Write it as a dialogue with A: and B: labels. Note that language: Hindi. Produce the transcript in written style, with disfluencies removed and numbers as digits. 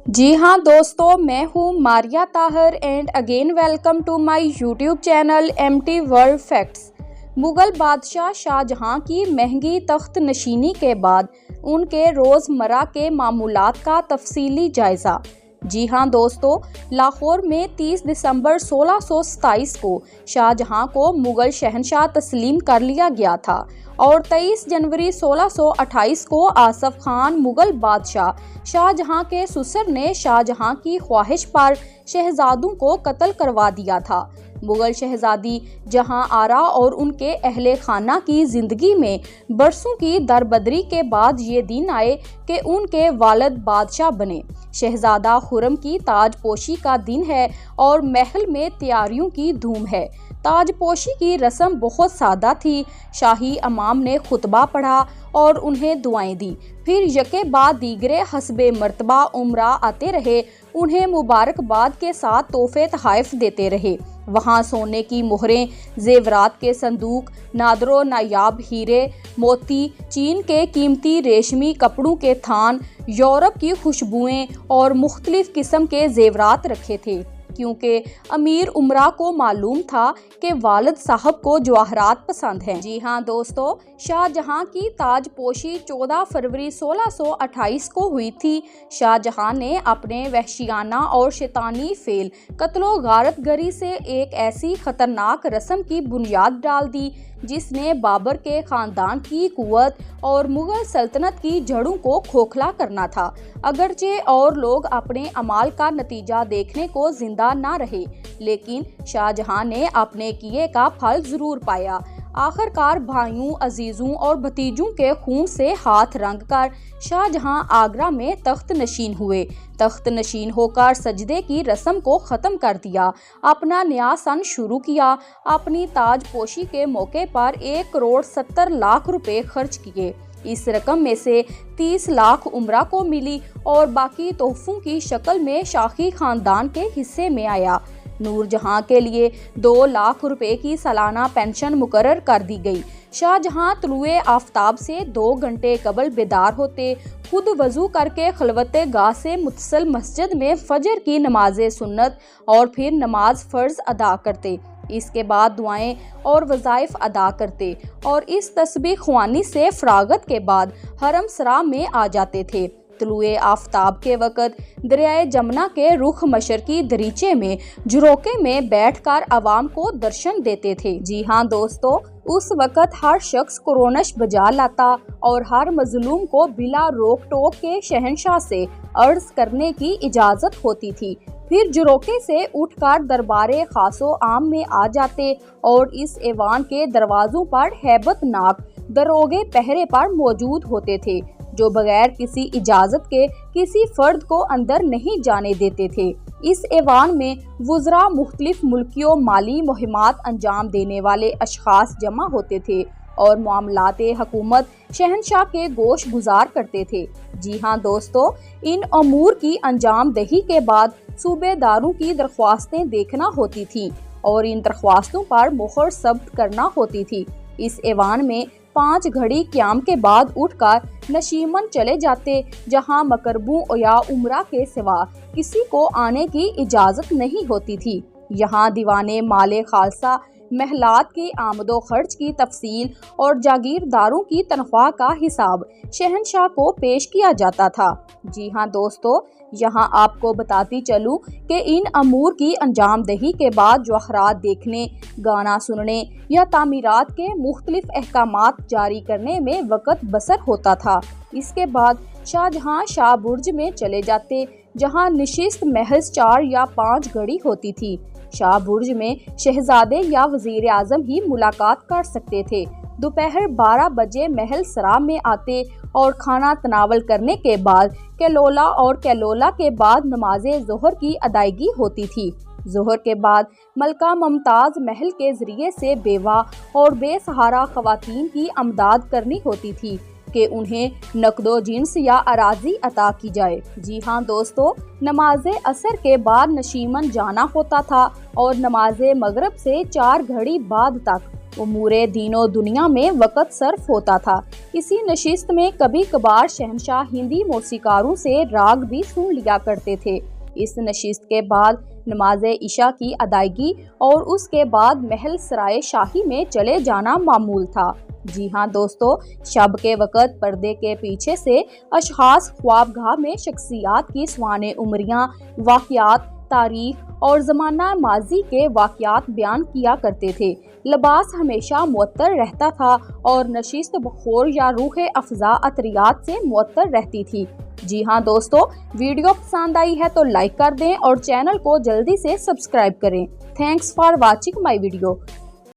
A: जी हाँ दोस्तों, मैं हूँ Maria Tahir and again welcome to my YouTube channel MT world facts. Mughal बादशाह शाहजहाँ की महंगी तख्त नशीनी के बाद उनके रोज़मर्रा के मामूलात का तफसीली जायज़ा। जी हाँ दोस्तों, लाहौर में 30 दिसंबर 1627 को शाहजहाँ को मुग़ल शहंशाह तस्लीम कर लिया गया था और 23 जनवरी 1628 को आसफ खान मुग़ल बादशाह शाहजहाँ के ससुर ने शाहजहाँ की ख्वाहिश पर शहजादों को कत्ल करवा दिया था। मुग़ल शहजादी जहां आरा और उनके अहले खाना की ज़िंदगी में बरसों की दरबदरी के बाद ये दिन आए कि उनके वालिद बादशाह बने। शहजादा खुर्रम की ताजपोशी का दिन है और महल में तैयारियों की धूम है। ताजपोशी की रस्म बहुत सादा थी। शाही इमाम ने खुतबा पढ़ा और उन्हें दुआएं दी। फिर यके बाद दीगरे हस्बे मर्तबा उमरा आते रहे, उन्हें मुबारकबाद के साथ तोहफे तोहफ़ देते रहे। वहाँ सोने की मोहरें, जेवरात के संदूक, नादरो नायाब हीरे मोती, चीन के कीमती रेशमी कपड़ों के थान, यूरोप की खुशबुएं और मुख्तलिफ किस्म के जेवरात रखे थे, क्योंकि अमीर उमरा को मालूम था कि वालिद साहब को जवाहरात पसंद हैं। जी हाँ दोस्तों, शाहजहाँ की ताजपोशी 14 फरवरी 1628 को हुई थी। शाहजहाँ ने अपने वहशियाना और शैतानी फेल कत्लो गारतगरी से एक ऐसी खतरनाक रस्म की बुनियाद डाल दी जिसने बाबर के ख़ानदान की कुव्वत और मुग़ल सल्तनत की जड़ों को खोखला करना था। अगरचे और लोग अपने अमाल का नतीजा देखने को जिंदा ना रहे, लेकिन शाहजहाँ ने अपने किए का फल ज़रूर पाया। आखिरकार भाइयों, अजीज़ों और भतीजों के खून से हाथ रंग कर शाहजहाँ आगरा में तख्त नशीन हुए। तख्त नशीन होकर सजदे की रस्म को ख़त्म कर दिया, अपना नया सन शुरू किया। अपनी ताजपोशी के मौके पर 1,70,00,000 रुपए खर्च किए। इस रकम में से 30 लाख उमरा को मिली और बाकी तोहफों की शक्ल में शाही खानदान के हिस्से में आया। नूरजहां के लिए 2 लाख रुपए की सालाना पेंशन मुकर्रर कर दी गई। शाहजहाँ तुलुए आफ्ताब से 2 घंटे कबल बेदार होते, खुद वजू करके खलवते गाह से मुत्तसिल मस्जिद में फजर की नमाज सुन्नत और फिर नमाज फ़र्ज अदा करते। इसके बाद दुआएं और वज़ाइफ अदा करते और इस तस्बीह ख्वानी से फ़रागत के बाद हरम सरा में आ जाते थे। तुलुए आफ्ताब के वक़्त दरियाए जमुना के रुख मशरकी दरीचे में झरोके में बैठकर आवाम को दर्शन देते थे। जी हाँ दोस्तों, उस वक़्त हर शख्स कोरोनश बजा लाता और हर मजलूम को बिला रोक टोक के शहंशाह से अर्ज करने की इजाज़त होती थी। फिर झरोके से उठकर दरबारे खासो आम में आ जाते और इस ऐवान के दरवाज़ों पर हैबतनाक दरोगे पहरे पर मौजूद होते थे, जो बगैर किसी इजाज़त के किसी फर्द को अंदर नहीं जाने देते थे। इस ऐवान में वुज़रा, मुख्तलिफ मुल्कियों माली मुहिमात अंजाम देने वाले अशखास जमा होते थे और मामलाते हुकूमत शहंशाह के गोश गुजार करते थे। जी हाँ दोस्तों, इन अमूर की अंजाम दही के बाद सूबेदारों की दरख्वास्तें देखना होती थीं और इन दरख्वास्तों पर मोहर सब्त करना होती थी। इस ऐवान में 5 घड़ी क़याम के बाद उठकर नशीमन चले जाते, जहां मकरबों या उमरा के सिवा किसी को आने की इजाज़त नहीं होती थी। यहाँ दीवाने माले खालसा, महलात की आमदो खर्च की तफसील और जागीरदारों की तनख्वाह का हिसाब शहंशाह को पेश किया जाता था। जी हाँ दोस्तों, यहाँ आपको बताती चलूँ कि इन अमूर की अंजाम दही के बाद जवाहरात देखने, गाना सुनने या तामीरात के मुख्तलिफ अहकामात जारी करने में वक़्त बसर होता था। इसके बाद शाहजहाँ शाह बुर्ज में चले जाते, जहाँ निशिस्त महज 4 या 5 घड़ी होती थी। शाह बुर्ज में शहजादे या वज़ीर आज़म ही मुलाकात कर सकते थे। दोपहर 12 बजे महल सरा में आते और खाना तनावल करने के बाद कैलोला और कैलोला के बाद नमाज़े ज़ोहर की अदायगी होती थी। ज़ोहर के बाद मलका मुमताज़ महल के ज़रिए से बेवा और बेसहारा ख़वातीन की अमदाद करनी होती थी कि उन्हें नकदो जिन्स या अराजी अता की जाए। जी हाँ दोस्तों, नमाज़े असर के बाद नशीमन जाना होता था और नमाज़े मगरिब से 4 घड़ी बाद तक उमूरे दीनो दुनिया में वक़्त सर्फ होता था। इसी नशिस्त में कभी कभार शहंशाह हिंदी मौसीकारों से राग भी सुन लिया करते थे। इस नशिस्त के बाद नमाज इशा की अदायगी और उसके बाद महल सराय शाही में चले जाना मामूल था। जी हाँ दोस्तों, शब के वक़्त पर्दे के पीछे से अशखास ख्वाबगाह में शख्सियात की स्वाने उमरियाँ, वाक़यात, तारीख और ज़माना माजी के वाक़यात बयान किया करते थे। लिबास हमेशा मुअत्तर रहता था और नशिस्त बखौर या रूह अफ़ज़ा अतरियात से मुअत्तर रहती थी। जी हाँ दोस्तों, वीडियो पसंद आई है तो लाइक कर दें और चैनल को जल्दी से सब्सक्राइब करें। Thanks for watching my video.